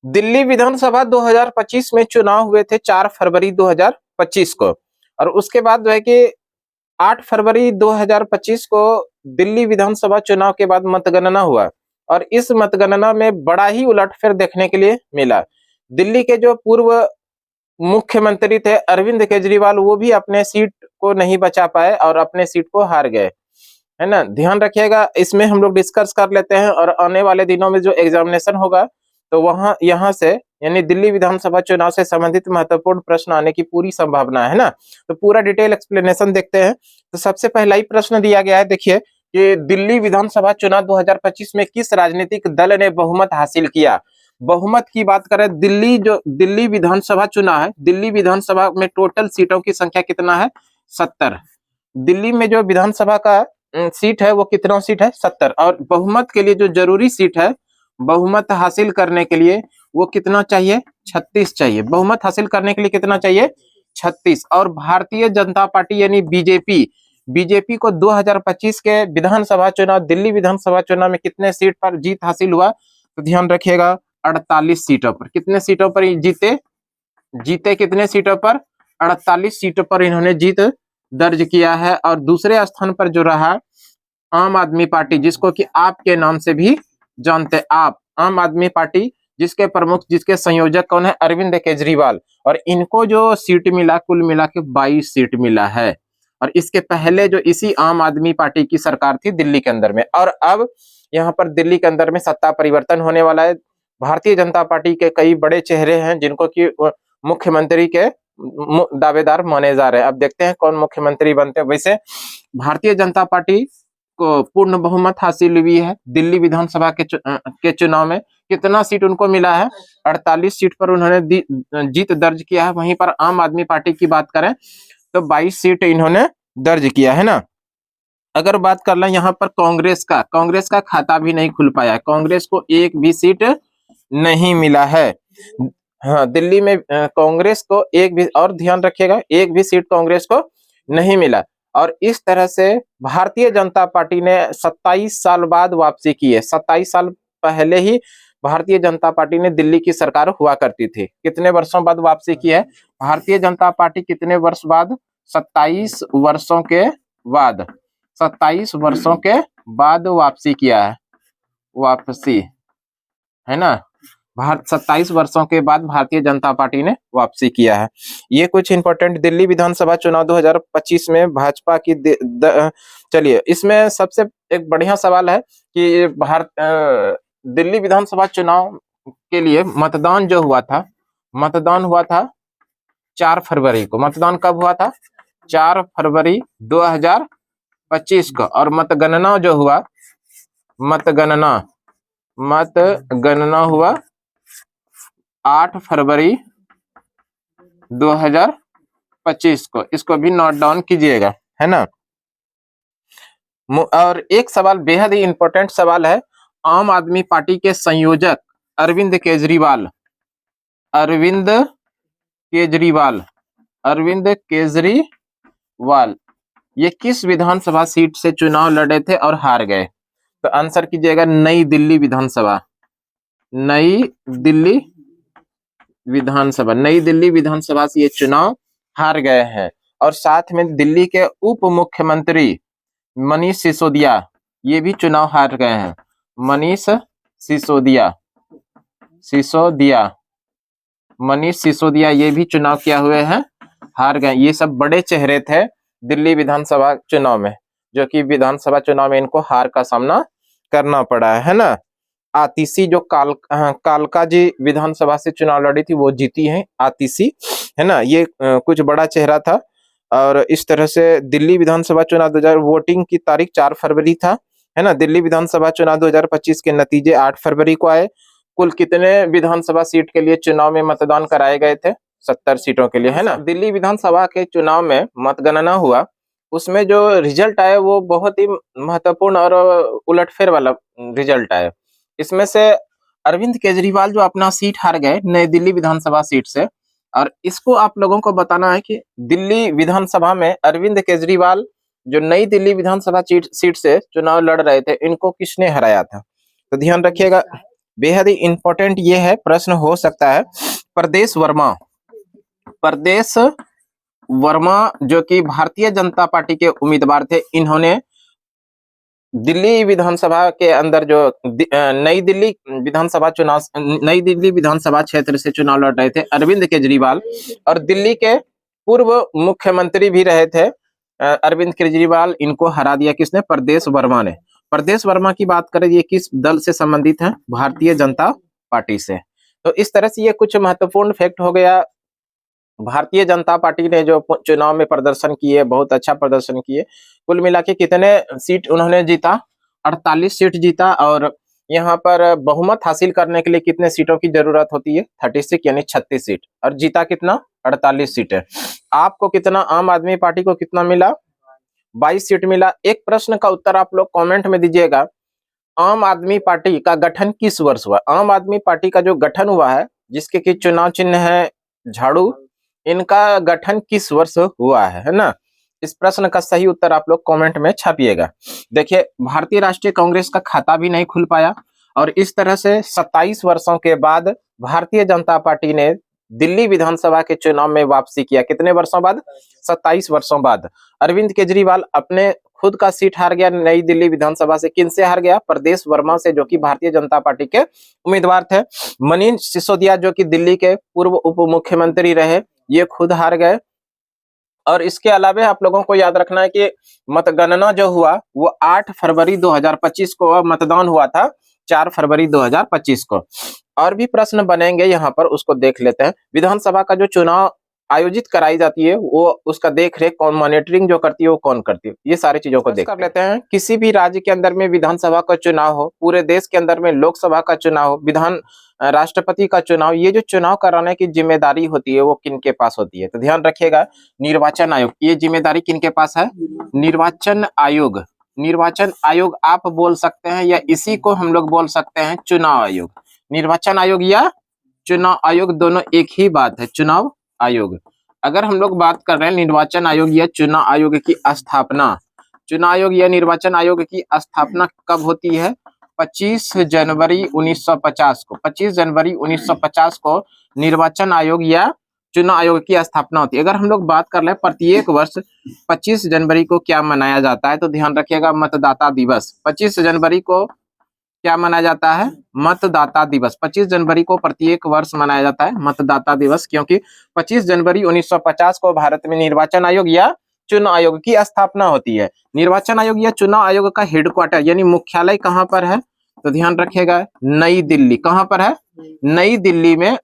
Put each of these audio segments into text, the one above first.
दिल्ली विधानसभा 2025 में चुनाव हुए थे 4 फरवरी 2025 को, और उसके बाद जो है कि 8 फरवरी 2025 को दिल्ली विधानसभा चुनाव के बाद मतगणना हुआ, और इस मतगणना में बड़ा ही उलटफेर देखने के लिए मिला। दिल्ली के जो पूर्व मुख्यमंत्री थे अरविंद केजरीवाल, वो भी अपने सीट को नहीं बचा पाए और अपने सीट को हार गए, है ना। ध्यान रखिएगा, इसमें हम लोग डिस्कस कर लेते हैं, और आने वाले दिनों में जो एग्जामिनेशन होगा तो वहां यहाँ से यानी दिल्ली विधानसभा चुनाव से संबंधित महत्वपूर्ण प्रश्न आने की पूरी संभावना है ना। तो पूरा डिटेल एक्सप्लेनेशन देखते हैं। तो सबसे पहला ही प्रश्न दिया गया है, देखिए कि दिल्ली विधानसभा चुनाव 2025 में किस राजनीतिक दल ने बहुमत हासिल किया। बहुमत की बात करें, दिल्ली विधानसभा चुनाव है, दिल्ली विधानसभा में टोटल सीटों की संख्या कितना है, 70। दिल्ली में जो विधानसभा का सीट है वो कितना सीट है, 70। और बहुमत के लिए जो जरूरी सीट है, बहुमत हासिल करने के लिए वो कितना चाहिए, 36 चाहिए। बहुमत हासिल करने के लिए कितना चाहिए, 36। और भारतीय जनता पार्टी यानी बीजेपी को 2025 के विधानसभा चुनाव, दिल्ली विधानसभा चुनाव में कितने सीट पर जीत हासिल हुआ, तो ध्यान रखिएगा 48 सीटों पर। कितने सीटों पर जीते कितने सीटों पर, 48 सीटों पर इन्होंने जीत दर्ज किया है। और दूसरे स्थान पर जो रहा आम आदमी पार्टी, जिसको कि आप के नाम से भी जानते, आप आम आदमी पार्टी, जिसके प्रमुख, जिसके संयोजक कौन है, अरविंद केजरीवाल। और इनको जो सीट मिला, कुल मिला के 22 सीट मिला है। और इसके पहले जो इसी आम आदमी पार्टी की सरकार थी दिल्ली के अंदर में, और अब यहाँ पर दिल्ली के अंदर में सत्ता परिवर्तन होने वाला है। भारतीय जनता पार्टी के कई बड़े चेहरे हैं जिनको कि मुख्यमंत्री के दावेदार माने जा रहे हैं। अब देखते हैं कौन मुख्यमंत्री बनते हैं। वैसे भारतीय जनता पार्टी को पूर्ण बहुमत हासिल हुई है दिल्ली विधानसभा के चुनाव में। कितना सीट उनको मिला है, 48 सीट पर उन्होंने जीत दर्ज किया है। वहीं पर आम आदमी पार्टी की बात करें तो 22 सीट इन्होंने दर्ज किया है ना। अगर बात कर लें यहाँ पर कांग्रेस का खाता भी नहीं खुल पाया है। कांग्रेस को एक भी सीट नहीं मिला है। हाँ, दिल्ली में कांग्रेस को एक भी, और ध्यान रखिएगा, एक भी सीट कांग्रेस को नहीं मिला। और इस तरह से भारतीय जनता पार्टी ने 27 साल बाद वापसी की है। 27 साल पहले ही भारतीय जनता पार्टी ने, दिल्ली की सरकार हुआ करती थी, कितने वर्षों बाद वापसी की है भारतीय जनता पार्टी, कितने वर्ष बाद, 27 वर्षों के बाद, 27 वर्षों के बाद वापसी किया है, वापसी, है ना। 27 वर्षों के बाद भारतीय जनता पार्टी ने वापसी किया है। ये कुछ इंपॉर्टेंट दिल्ली विधानसभा चुनाव 2025 में भाजपा की चलिए, इसमें सबसे एक बढ़िया सवाल है कि दिल्ली विधानसभा चुनाव के लिए मतदान जो हुआ था, मतदान हुआ था 4 फरवरी को। मतदान कब हुआ था, 4 फरवरी 2025 को। और मतगणना जो हुआ, मतगणना हुआ 8 फरवरी 2025 को। इसको भी नोट डाउन कीजिएगा, है ना। और एक सवाल बेहद ही इंपॉर्टेंट सवाल है, आम आदमी पार्टी के संयोजक अरविंद केजरीवाल ये किस विधानसभा सीट से चुनाव लड़े थे और हार गए। तो आंसर कीजिएगा नई दिल्ली विधानसभा से ये चुनाव हार गए हैं। और साथ में दिल्ली के उप मुख्यमंत्री मनीष सिसोदिया ये भी चुनाव हार गए हैं। मनीष सिसोदिया ये भी चुनाव किया हुए हैं, हार गए। ये सब बड़े चेहरे थे दिल्ली विधानसभा चुनाव में, जो कि विधानसभा चुनाव में इनको हार का सामना करना पड़ा है ना। आतिशी जो कालका जी विधानसभा से चुनाव लड़ी थी, वो जीती है आतिशी, है ना। ये कुछ बड़ा चेहरा था। और इस तरह से दिल्ली विधानसभा चुनाव 2000 वोटिंग की तारीख 4 फरवरी था, है ना। दिल्ली विधानसभा चुनाव 2025 के नतीजे 8 फरवरी को आए। कुल कितने विधानसभा सीट के लिए चुनाव में मतदान कराए गए थे, 70 सीटों के लिए, है ना। दिल्ली विधानसभा के चुनाव में मतगणना हुआ, उसमें जो रिजल्ट आया वो बहुत ही महत्वपूर्ण और उलटफेर वाला रिजल्ट आया। इसमें से अरविंद केजरीवाल जो अपना सीट हार गए नई दिल्ली विधानसभा सीट से। और इसको आप लोगों को बताना है कि दिल्ली विधानसभा में अरविंद केजरीवाल जो नई दिल्ली विधानसभा सीट से चुनाव लड़ रहे थे, इनको किसने हराया था। तो ध्यान रखिएगा, बेहद ही इंपॉर्टेंट ये है, प्रश्न हो सकता है। प्रदेश वर्मा, प्रदेश वर्मा जो कि भारतीय जनता पार्टी के उम्मीदवार थे, इन्होंने दिल्ली विधानसभा के अंदर जो नई दिल्ली विधानसभा चुनाव, नई दिल्ली विधानसभा क्षेत्र से चुनाव लड़ रहे थे अरविंद केजरीवाल, और दिल्ली के पूर्व मुख्यमंत्री भी रहे थे अरविंद केजरीवाल, इनको हरा दिया किसने? प्रदेश वर्मा ने। प्रदेश वर्मा की बात करें, ये किस दल से संबंधित है? भारतीय जनता पार्टी से। तो इस तरह से ये कुछ महत्वपूर्ण फैक्ट हो गया। भारतीय जनता पार्टी ने जो चुनाव में प्रदर्शन किए, बहुत अच्छा प्रदर्शन किए। कुल मिला के कितने सीट उन्होंने जीता? 48 सीट जीता। और यहाँ पर बहुमत हासिल करने के लिए कितने सीटों की जरूरत होती है? 36 यानी 36 सीट। और जीता कितना? 48 सीटें। आपको कितना, आम आदमी पार्टी को कितना मिला? 22 सीट मिला। एक प्रश्न का उत्तर आप लोग कमेंट में दीजिएगा, आम आदमी पार्टी का गठन किस वर्ष हुआ? आम आदमी पार्टी का जो गठन हुआ है, जिसके की चुनाव चिन्ह है झाड़ू, इनका गठन किस वर्ष हुआ है ना? इस प्रश्न का सही उत्तर आप लोग कमेंट में छापिएगा। देखिए, भारतीय राष्ट्रीय कांग्रेस का खाता भी नहीं खुल पाया, और इस तरह से 27 वर्षों के बाद भारतीय जनता पार्टी ने दिल्ली विधानसभा के चुनाव में वापसी किया। कितने वर्षों बाद? 27 वर्षों बाद। अरविंद केजरीवाल अपने खुद का सीट हार गया नई दिल्ली विधानसभा से। किनसे हार गया? प्रदेश वर्मा से, जो कि भारतीय जनता पार्टी के उम्मीदवार थे। मनीष सिसोदिया जो कि दिल्ली के पूर्व उप मुख्यमंत्री रहे, ये खुद हार गए। और इसके अलावा आप लोगों को याद रखना है कि मतगणना जो हुआ वो 8 फरवरी 2025 को, मतदान हुआ था 4 फरवरी 2025 को। और भी प्रश्न बनेंगे यहाँ पर, उसको देख लेते हैं। विधानसभा का जो चुनाव आयोजित कराई जाती है, वो उसका देख रेख कौन, मॉनिटरिंग जो करती है वो कौन करती है, ये सारी चीजों को देख कर लेते हैं। किसी भी राज्य के अंदर में विधानसभा का चुनाव हो, पूरे देश के अंदर में लोकसभा का चुनाव हो, राष्ट्रपति का चुनाव, ये जो चुनाव कराने की जिम्मेदारी होती है वो किनके पास होती है? तो ध्यान रखिएगा, निर्वाचन आयोग। ये जिम्मेदारी किनके पास है? निर्वाचन आयोग। निर्वाचन आयोग आप बोल सकते हैं, या इसी को हम लोग बोल सकते हैं चुनाव आयोग। निर्वाचन आयोग या चुनाव आयोग दोनों एक ही बात है, चुनाव आयोग। अगर हम लोग बात कर रहे हैं निर्वाचन आयोग या चुनाव आयोग की स्थापना, चुनाव आयोग या निर्वाचन आयोग की स्थापना कब होती है? 25 जनवरी 1950 को। 25 जनवरी 1950 को निर्वाचन आयोग या चुनाव आयोग की स्थापना होती है। अगर हम लोग बात कर रहे हैं प्रत्येक वर्ष 25 जनवरी को क्या मनाया जाता है, तो ध्यान रखिएगा, मतदाता दिवस। 25 जनवरी को क्या मनाया जाता है? मतदाता दिवस। 25 जनवरी को प्रत्येक वर्ष मनाया जाता है मतदाता दिवस, क्योंकि 25 जनवरी 1950 को भारत में निर्वाचन आयोग या चुनाव आयोग की स्थापना होती है। निर्वाचन आयोग या चुनाव आयोग का हेडक्वार्टर यानी मुख्यालय कहां पर है? तो ध्यान रखिएगा, नई दिल्ली। कहां पर है? नई दिल्ली में।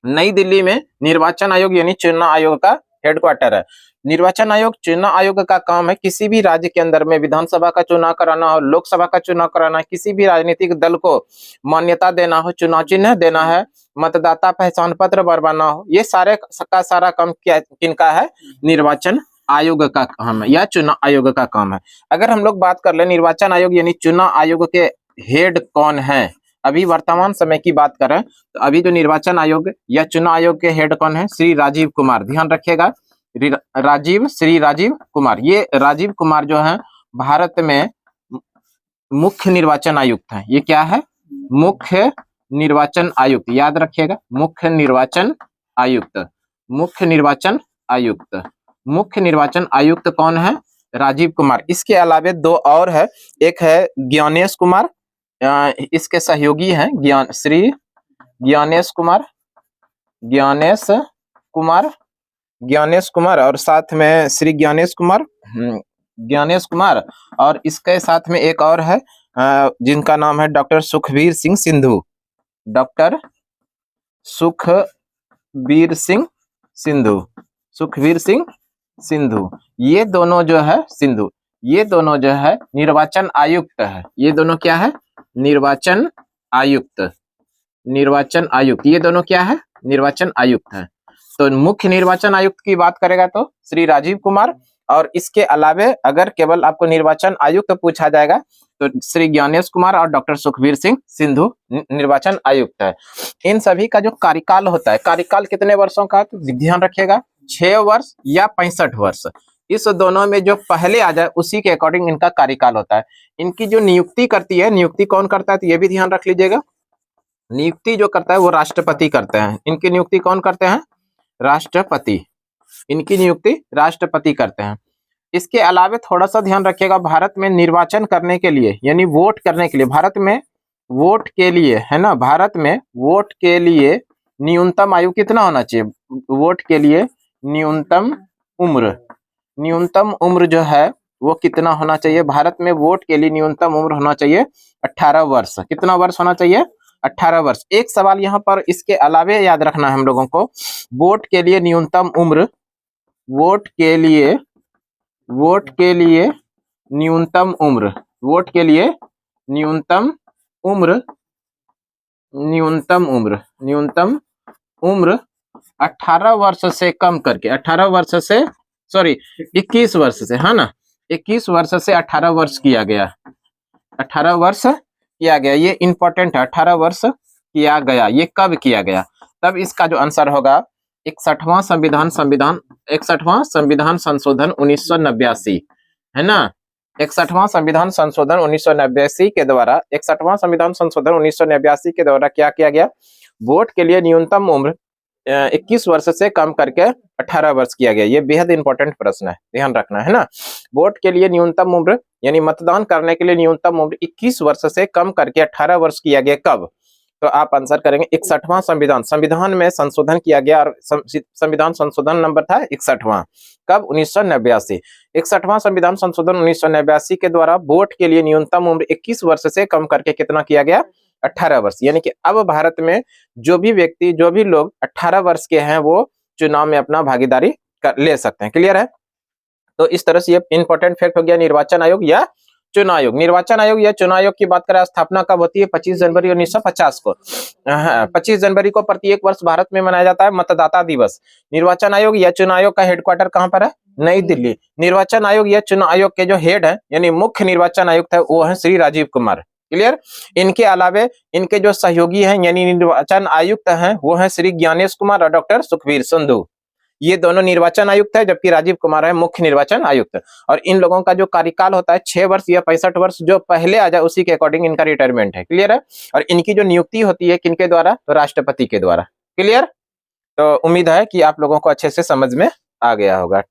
नई दिल्ली में निर्वाचन आयोग यानी चुनाव आयोग का हेडक्वार्टर है। निर्वाचन आयोग, चुनाव आयोग का काम है किसी भी राज्य के अंदर में विधानसभा का चुनाव कराना हो, लोकसभा का चुनाव कराना है, किसी भी राजनीतिक दल को मान्यता देना हो, चुनाव चिन्ह देना है, मतदाता पहचान पत्र बनवाना हो, ये सारे का सारा काम क्या किनका है? निर्वाचन आयोग का काम है या चुनाव आयोग का काम है। अगर हम लोग बात कर ले निर्वाचन आयोग यानी चुनाव आयोग के हेड कौन है, अभी वर्तमान समय की बात करें तो अभी जो निर्वाचन आयोग या चुनाव आयोग के हेड कौन है? श्री राजीव कुमार। ध्यान रखिएगा, श्री राजीव कुमार। ये राजीव कुमार जो है भारत में मुख्य निर्वाचन आयुक्त है। ये क्या है? मुख्य निर्वाचन आयुक्त। याद रखिएगा, मुख्य निर्वाचन आयुक्त। मुख्य निर्वाचन आयुक्त। मुख्य निर्वाचन आयुक्त कौन है? राजीव कुमार। इसके अलावा दो और है, एक है ज्ञानेश कुमार, इसके सहयोगी हैं श्री ज्ञानेश कुमार, ज्ञानेश कुमार और साथ में श्री ज्ञानेश कुमार और इसके साथ में एक और है जिनका नाम है डॉक्टर सुखबीर सिंह सिंधु। डॉक्टर सुखबीर सिंह सिंधु। ये दोनों जो है निर्वाचन आयुक्त है। ये दोनों क्या है? निर्वाचन आयुक्त। ये दोनों क्या है? निर्वाचन आयुक्त है। तो मुख्य निर्वाचन आयुक्त की बात करेगा तो श्री राजीव कुमार, और इसके अलावे अगर केवल आपको निर्वाचन आयुक्त पूछा जाएगा तो श्री ज्ञानेश कुमार और डॉक्टर सुखबीर सिंह सिंधु निर्वाचन आयुक्त है। इन सभी का जो कार्यकाल होता है, कार्यकाल कितने वर्षों का? तो ध्यान रखिएगा, 6 वर्ष या 65 वर्ष। इस दोनों में जो पहले आ जाए उसी के अकॉर्डिंग इनका कार्यकाल होता है। इनकी जो नियुक्ति करती है, नियुक्ति कौन करता है तो ये भी ध्यान रख लीजिएगा, नियुक्ति जो करता है वो राष्ट्रपति करते हैं। इनकी नियुक्ति कौन करते हैं? राष्ट्रपति। इनकी नियुक्ति राष्ट्रपति करते हैं। इसके अलावा थोड़ा सा ध्यान रखिएगा, भारत में निर्वाचन करने के लिए यानी वोट करने के लिए, भारत में वोट के लिए, है ना, भारत में वोट के लिए न्यूनतम आयु कितना होना चाहिए? वोट के लिए न्यूनतम उम्र जो है वो कितना होना चाहिए? भारत में वोट के लिए न्यूनतम उम्र होना चाहिए 18 वर्ष। कितना वर्ष होना चाहिए? 18 वर्ष। एक सवाल यहाँ पर इसके अलावे याद रखना है हम लोगों को, वोट के लिए न्यूनतम उम्र, वोट के लिए न्यूनतम उम्र, वोट के लिए न्यूनतम उम्र 18 वर्ष से कम करके, 18 वर्ष से, सॉरी 21 वर्ष से, है ना, 21 वर्ष से 18 वर्ष किया गया, 18 वर्ष किया गया। ये इंपॉर्टेंट है, 18 वर्ष किया गया। ये कब किया गया? तब इसका जो आंसर होगा 61वां संविधान संशोधन 1989, है ना, 61वां संविधान संशोधन 1989 के द्वारा, 61वां संविधान संशोधन 1989 के द्वारा क्या किया गया? वोट के लिए न्यूनतम उम्र 21 वर्ष से कम करके 18 वर्ष किया गया। ये बेहद इंपॉर्टेंट प्रश्न है, ध्यान रखना, है ना। वोट के लिए न्यूनतम उम्र यानी मतदान करने के लिए न्यूनतम उम्र 21 वर्ष से कम करके 18 वर्ष किया गया। कब? तो आप आंसर करेंगे 61वां संविधान में संशोधन किया गया और संविधान संशोधन नंबर था 61वां। कब? 1989। 61वां संविधान संशोधन 1989 के द्वारा वोट के लिए न्यूनतम उम्र 21 वर्ष से कम करके कितना किया गया? 18 वर्ष। यानी कि अब भारत में जो भी व्यक्ति, जो भी लोग 18 वर्ष के हैं वो चुनाव में अपना भागीदारी ले सकते हैं। क्लियर है? तो इस तरह से ये इंपॉर्टेंट फैक्ट हो गया निर्वाचन आयोग या चुनाव आयोग। निर्वाचन आयोग या चुनाव आयोग की बात करें, स्थापना कब होती है? 25 जनवरी 1950 को। 25 जनवरी को प्रत्येक वर्ष भारत में मनाया जाता है मतदाता दिवस। निर्वाचन आयोग या चुनाव आयोग का हेडक्वार्टर कहां पर है? नई दिल्ली। निर्वाचन आयोग या चुनाव आयोग के जो हेड है यानी मुख्य निर्वाचन आयुक्त है वो है श्री राजीव कुमार। क्लियर? इनके अलावे इनके जो सहयोगी हैं यानी निर्वाचन आयुक्त हैं वो है श्री ज्ञानेश कुमार और डॉक्टर सुखबीर संधू। ये दोनों निर्वाचन आयुक्त है, जबकि राजीव कुमार है मुख्य निर्वाचन आयुक्त। और इन लोगों का जो कार्यकाल होता है 6 वर्ष या 65 वर्ष, जो पहले आ जाए उसी के अकॉर्डिंग इनका रिटायरमेंट है। क्लियर है? और इनकी जो नियुक्ति होती है किनके द्वारा? तो राष्ट्रपति के द्वारा। क्लियर? तो उम्मीद है कि आप लोगों को अच्छे से समझ में आ गया होगा।